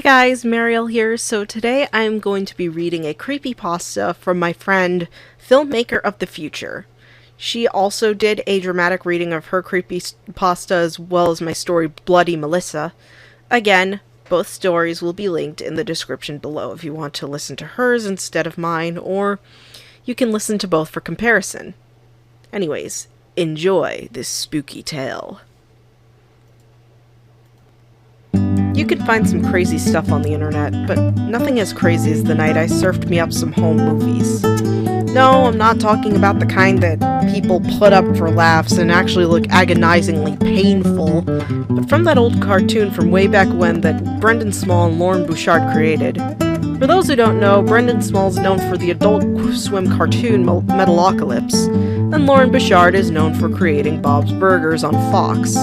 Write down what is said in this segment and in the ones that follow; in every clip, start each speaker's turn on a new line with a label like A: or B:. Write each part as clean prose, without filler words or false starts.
A: Hi guys, Mariel here. So today I'm going to be reading a creepypasta from my friend Filmmaker of the Future. She also did a dramatic reading of her creepypasta as well as my story Bloody Melissa. Again, both stories will be linked in the description below if you want to listen to hers instead of mine, or you can listen to both for comparison. Anyways, enjoy this spooky tale. You can find some crazy stuff on the internet, but nothing as crazy as the night I surfed me up some home movies. No, I'm not talking about the kind that people put up for laughs and actually look agonizingly painful, but from that old cartoon from way back when that Brendan Small and Lauren Bouchard created. For those who don't know, Brendan Small is known for the Adult Swim cartoon Metalocalypse, and Lauren Bouchard is known for creating Bob's Burgers on Fox.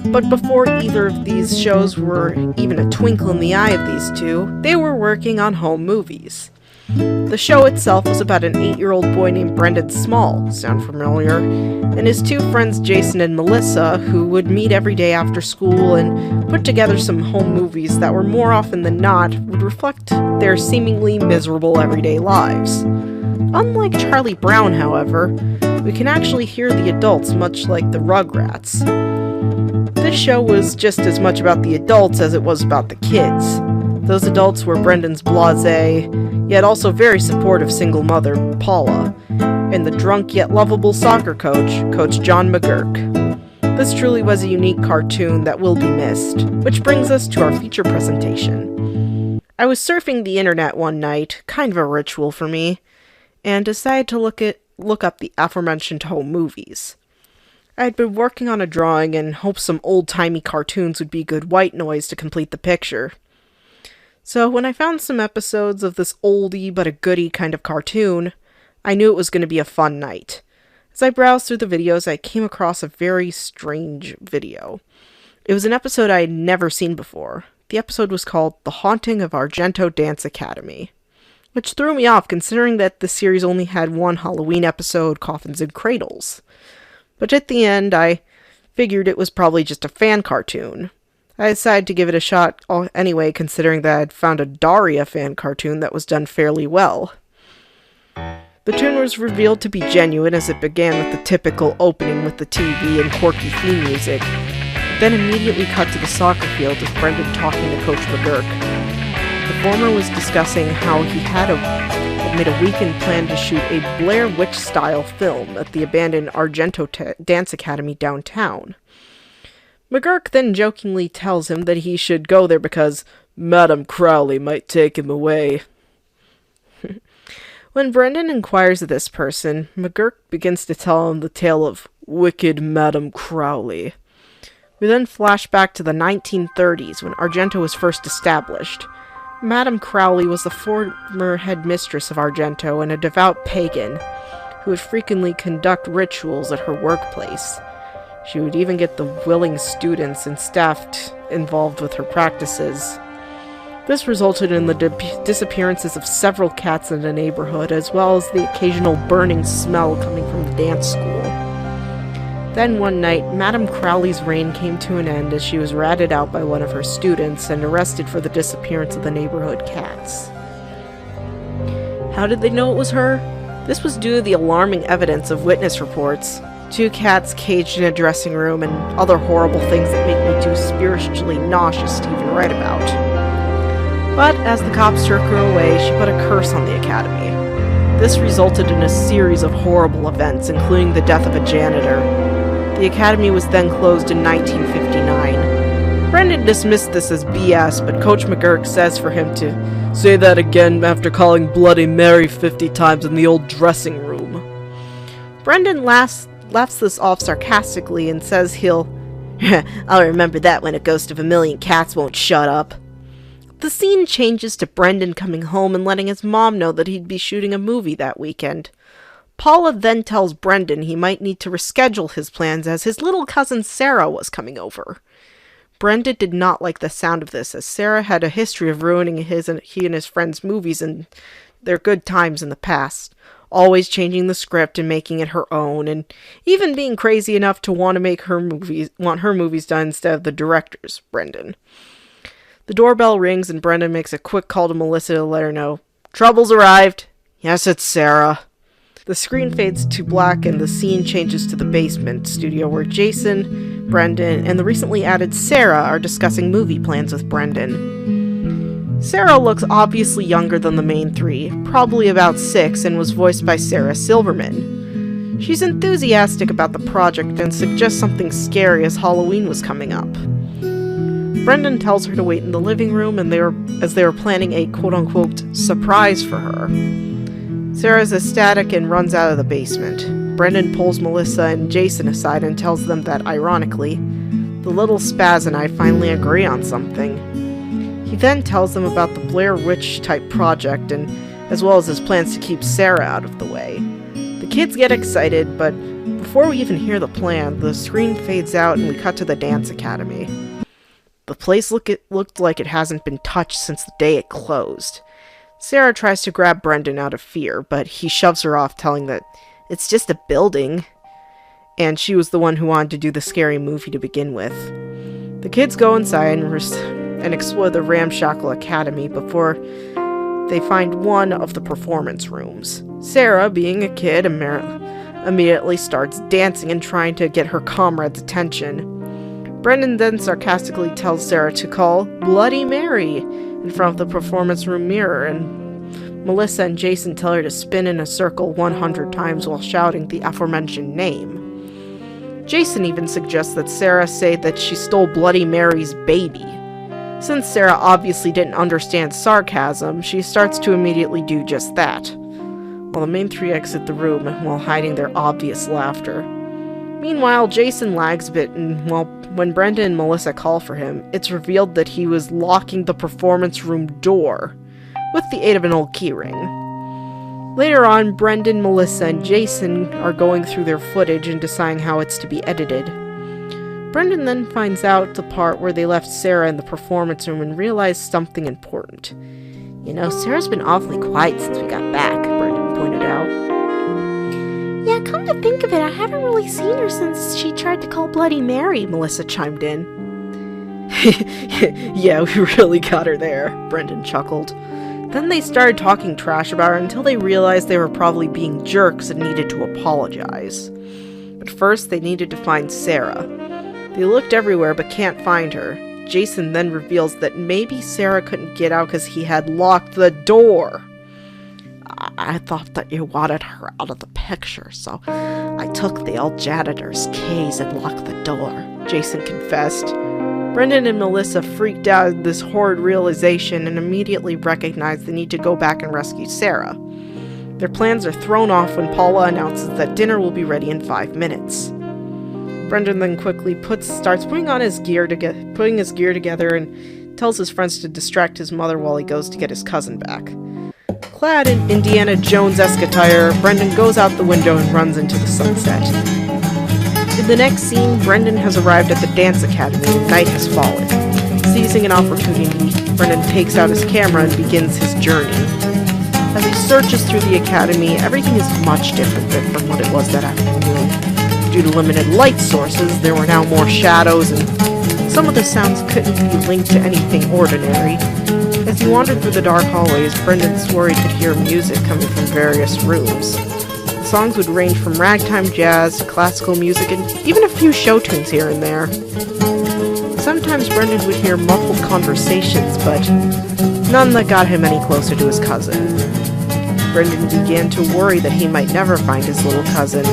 A: But before either of these shows were even a twinkle in the eye of these two, they were working on home movies. The show itself was about an 8-year-old boy named Brendan Small, sound familiar, and his two friends Jason and Melissa, who would meet every day after school and put together some home movies that were more often than not would reflect their seemingly miserable everyday lives. Unlike Charlie Brown, however, we can actually hear the adults much like the Rugrats. This show was just as much about the adults as it was about the kids. Those adults were Brendan's blasé, yet also very supportive single mother, Paula, and the drunk yet lovable soccer coach, Coach John McGurk. This truly was a unique cartoon that will be missed, which brings us to our feature presentation. I was surfing the internet one night, kind of a ritual for me, and decided to look up the aforementioned home movies. I had been working on a drawing and hoped some old-timey cartoons would be good white noise to complete the picture. So when I found some episodes of this oldie but a goodie kind of cartoon, I knew it was going to be a fun night. As I browsed through the videos, I came across a very strange video. It was an episode I had never seen before. The episode was called The Haunting of Argento Dance Academy, which threw me off considering that the series only had one Halloween episode, Coffins and Cradles. But at the end, I figured it was probably just a fan cartoon. I decided to give it a shot anyway, considering that I'd found a Daria fan cartoon that was done fairly well. The tune was revealed to be genuine as it began with the typical opening with the TV and quirky theme music, then immediately cut to the soccer field with Brendan talking to Coach McGurk. The former was discussing how he had made a weekend plan to shoot a Blair Witch-style film at the abandoned Argento Dance Academy downtown. McGurk then jokingly tells him that he should go there because Madame Crowley might take him away. When Brendan inquires of this person, McGurk begins to tell him the tale of wicked Madame Crowley. We then flash back to the 1930s when Argento was first established. Madame Crowley was the former headmistress of Argento and a devout pagan who would frequently conduct rituals at her workplace. She would even get the willing students and staff involved with her practices. This resulted in the disappearances of several cats in the neighborhood, as well as the occasional burning smell coming from the dance school. Then one night, Madame Crowley's reign came to an end as she was ratted out by one of her students and arrested for the disappearance of the neighborhood cats. How did they know it was her? This was due to the alarming evidence of witness reports. 2 cats caged in a dressing room and other horrible things that make me too spiritually nauseous to even write about. But as the cops took her away, she put a curse on the academy. This resulted in a series of horrible events, including the death of a janitor. The academy was then closed in 1959. Brendan dismissed this as BS, but Coach McGurk says for him to say that again after calling Bloody Mary 50 times in the old dressing room. Brendan laughs this off sarcastically and says he'll I'll remember that when a ghost of a million cats won't shut up. The scene changes to Brendan coming home and letting his mom know that he'd be shooting a movie that weekend. Paula then tells Brendan he might need to reschedule his plans as his little cousin Sarah was coming over. Brendan did not like the sound of this, as Sarah had a history of ruining he and his friends' movies and their good times in the past, always changing the script and making it her own, and even being crazy enough to want her movies done instead of the director's, Brendan. The doorbell rings and Brendan makes a quick call to Melissa to let her know, "Trouble's arrived." "Yes, it's Sarah." The screen fades to black and the scene changes to the basement studio where Jason, Brendan, and the recently added Sarah are discussing movie plans with Brendan. Sarah looks obviously younger than the main three, probably about 6, and was voiced by Sarah Silverman. She's enthusiastic about the project and suggests something scary as Halloween was coming up. Brendan tells her to wait in the living room as they were planning a quote-unquote surprise for her. Sarah's ecstatic and runs out of the basement. Brendan pulls Melissa and Jason aside and tells them that, ironically, the little spaz and I finally agree on something. He then tells them about the Blair Witch-type project, and as well as his plans to keep Sarah out of the way. The kids get excited, but before we even hear the plan, the screen fades out and we cut to the dance academy. The place looked like it hasn't been touched since the day it closed. Sarah tries to grab Brendan out of fear, but he shoves her off, telling that it's just a building, and she was the one who wanted to do the scary movie to begin with. The kids go inside and explore the ramshackle academy before they find one of the performance rooms. Sarah, being a kid, immediately starts dancing and trying to get her comrades' attention. Brendan then sarcastically tells Sarah to call Bloody Mary in front of the performance room mirror, and Melissa and Jason tell her to spin in a circle 100 times while shouting the aforementioned name. Jason even suggests that Sarah say that she stole Bloody Mary's baby. Since Sarah obviously didn't understand sarcasm, she starts to immediately do just that, while the main three exit the room while hiding their obvious laughter. Meanwhile, Jason lags a bit, and when Brendan and Melissa call for him, it's revealed that he was locking the performance room door with the aid of an old keyring. Later on, Brendan, Melissa, and Jason are going through their footage and deciding how it's to be edited. Brendan then finds out the part where they left Sarah in the performance room and realized something important. "You know, Sarah's been awfully quiet since we got back," Brendan pointed out. "Yeah, come to think of it, I haven't really seen her since she tried to call Bloody Mary," Melissa chimed in. "Yeah, we really got her there," Brendan chuckled. Then they started talking trash about her until they realized they were probably being jerks and needed to apologize. But first, they needed to find Sarah. They looked everywhere but can't find her. Jason then reveals that maybe Sarah couldn't get out because he had locked the door. "I thought that you wanted her out of the picture, so I took the old janitor's keys and locked the door," Jason confessed. Brendan and Melissa freaked out at this horrid realization and immediately recognized the need to go back and rescue Sarah. Their plans are thrown off when Paula announces that dinner will be ready in 5 minutes. Brendan then quickly starts putting his gear together and tells his friends to distract his mother while he goes to get his cousin back. Clad in Indiana Jones-esque attire, Brendan goes out the window and runs into the sunset. In the next scene, Brendan has arrived at the dance academy and night has fallen. Seizing an opportunity, Brendan takes out his camera and begins his journey. As he searches through the academy, everything is much different from what it was that afternoon. Due to limited light sources, there were now more shadows, and some of the sounds couldn't be linked to anything ordinary. As he wandered through the dark hallways, Brendan swore he could hear music coming from various rooms. The songs would range from ragtime jazz to classical music and even a few show tunes here and there. Sometimes Brendan would hear muffled conversations, but none that got him any closer to his cousin. Brendan began to worry that he might never find his little cousin.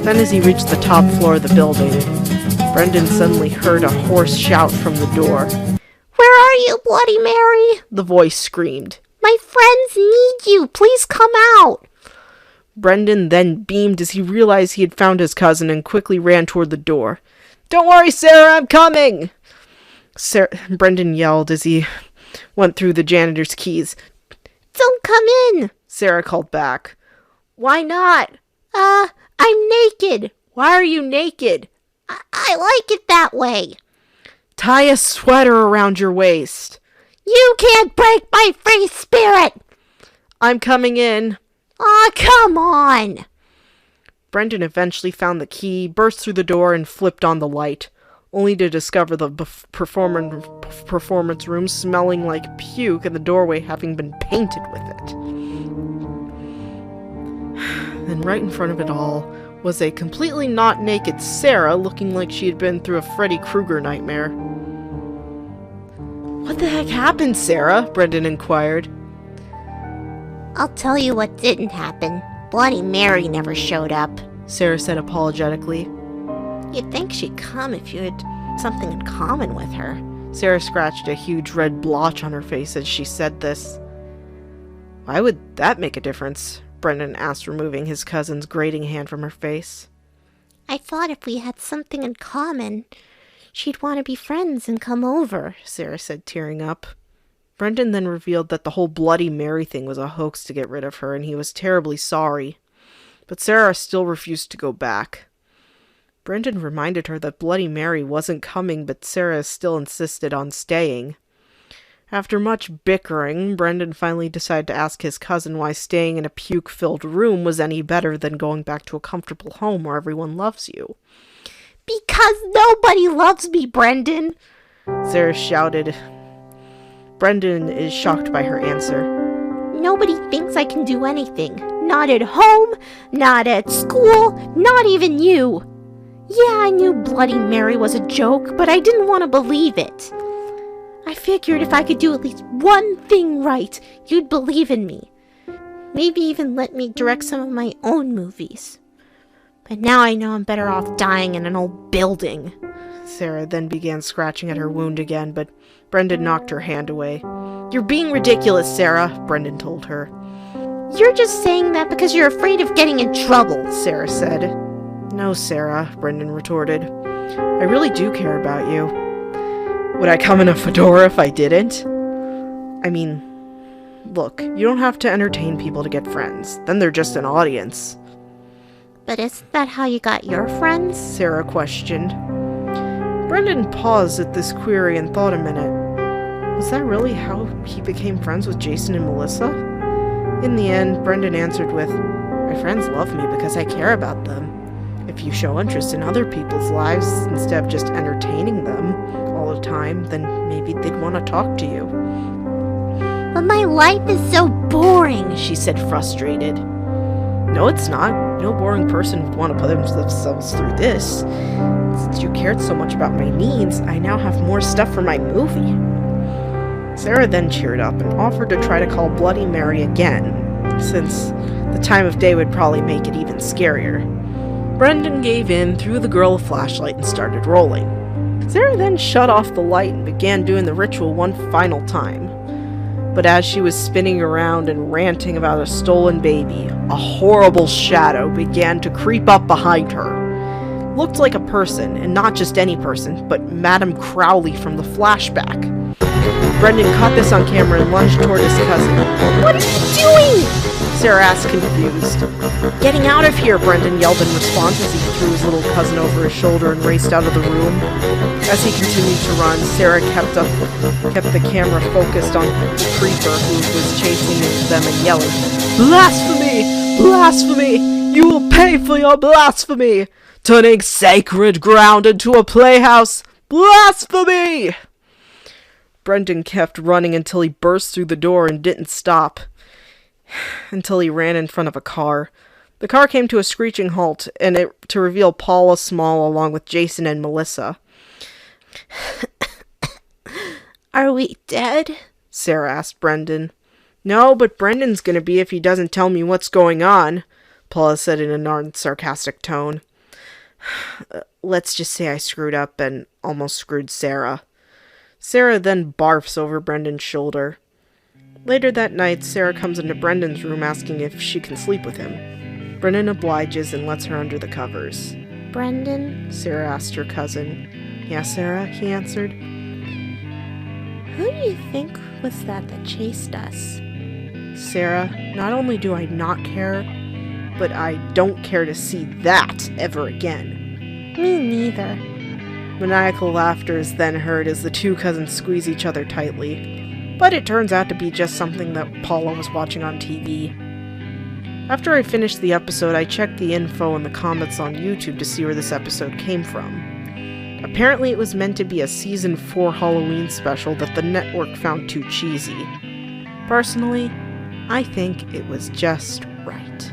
A: Then as he reached the top floor of the building, Brendan suddenly heard a hoarse shout from the door.
B: "Where are you, Bloody Mary?"
A: the voice screamed.
B: "My friends need you. Please come out."
A: Brendan then beamed as he realized he had found his cousin and quickly ran toward the door. "Don't worry, Sarah, I'm coming!" Brendan yelled as he went through the janitor's keys.
B: "Don't come in,"
A: Sarah called back. "Why not?"
B: I'm naked."
A: "Why are you naked?"
B: I like it that way."
A: "Tie a sweater around your waist."
B: "You can't break my free spirit."
A: "I'm coming in."
B: Aw, come on."
A: Brendan eventually found the key, burst through the door, and flipped on the light. only to discover the performance room smelling like puke and the doorway having been painted with it. Then right in front of it all was a completely not naked Sarah looking like she had been through a Freddy Krueger nightmare. "What the heck happened, Sarah?" Brendan inquired.
B: I'll tell you what didn't happen. Bloody Mary never showed up.
A: Sarah said apologetically.
B: You'd think she'd come if you had something in common with her.
A: Sarah scratched a huge red blotch on her face as she said this. "Why would that make a difference?" Brendan asked, removing his cousin's grating hand from her face.
B: I thought if we had something in common, she'd want to be friends and come over,
A: Sarah said, tearing up. Brendan then revealed that the whole Bloody Mary thing was a hoax to get rid of her, and he was terribly sorry. But Sarah still refused to go back. Brendan reminded her that Bloody Mary wasn't coming, but Sarah still insisted on staying. After much bickering, Brendan finally decided to ask his cousin why staying in a puke-filled room was any better than going back to a comfortable home where everyone loves you.
B: Because nobody loves me, Brendan!
A: Sarah shouted. Brendan is shocked by her answer.
B: Nobody thinks I can do anything. Not at home, not at school, not even you. Yeah, I knew Bloody Mary was a joke, but I didn't want to believe it. I figured if I could do at least one thing right, you'd believe in me. Maybe even let me direct some of my own movies. But now I know I'm better off dying in an old building.
A: Sarah then began scratching at her wound again, but Brendan knocked her hand away. "You're being ridiculous, Sarah," Brendan told her.
B: You're just saying that because you're afraid of getting in trouble,
A: Sarah said. "No, Sarah," Brendan retorted. "I really do care about you. Would I come in a fedora if I didn't? I mean, look, you don't have to entertain people to get friends. Then they're just an audience."
B: But isn't that how you got your friends?
A: Sarah questioned. Brendan paused at this query and thought a minute. Was that really how he became friends with Jason and Melissa? In the end, Brendan answered with, "My friends love me because I care about them. If you show interest in other people's lives instead of just entertaining them all the time, then maybe they'd want to talk to you."
B: But my life is so boring,
A: she said, frustrated. "No, it's not. No boring person would want to put themselves through this. Since you cared so much about my needs, I now have more stuff for my movie." Sarah then cheered up and offered to try to call Bloody Mary again, since the time of day would probably make it even scarier. Brendan gave in, threw the girl a flashlight, and started rolling. Sarah then shut off the light and began doing the ritual one final time. But as she was spinning around and ranting about a stolen baby, a horrible shadow began to creep up behind her. Looked like a person, and not just any person, but Madame Crowley from the flashback. Brendan caught this on camera and lunged toward his cousin.
B: "What are you doing?"
A: Sarah asked, confused. "Getting out of here," Brendan yelled in response as he threw his little cousin over his shoulder and raced out of the room. As he continued to run, Sarah kept the camera focused on the creeper who was chasing them and yelling, "Blasphemy! Blasphemy! You will pay for your blasphemy! Turning sacred ground into a playhouse! Blasphemy!" Brendan kept running until he burst through the door and didn't stop. Until he ran in front of a car. The car came to a screeching halt, and to reveal Paula Small along with Jason and Melissa.
B: "Are we dead?"
A: Sarah asked Brendan. "No, but Brendan's gonna be if he doesn't tell me what's going on," Paula said in a non-sarcastic tone. "Let's just say I screwed up and almost screwed Sarah." Sarah then barfs over Brendan's shoulder. Later that night, Sarah comes into Brendan's room asking if she can sleep with him. Brendan obliges and lets her under the covers.
B: "Brendan?"
A: Sarah asked her cousin. "Yeah, Sarah," he answered.
B: "Who do you think was that chased us?"
A: "Sarah, not only do I not care, but I don't care to see that ever again."
B: "Me neither."
A: Maniacal laughter is then heard as the two cousins squeeze each other tightly. But it turns out to be just something that Paula was watching on TV. After I finished the episode, I checked the info in the comments on YouTube to see where this episode came from. Apparently it was meant to be a season 4 Halloween special that the network found too cheesy. Personally, I think it was just right.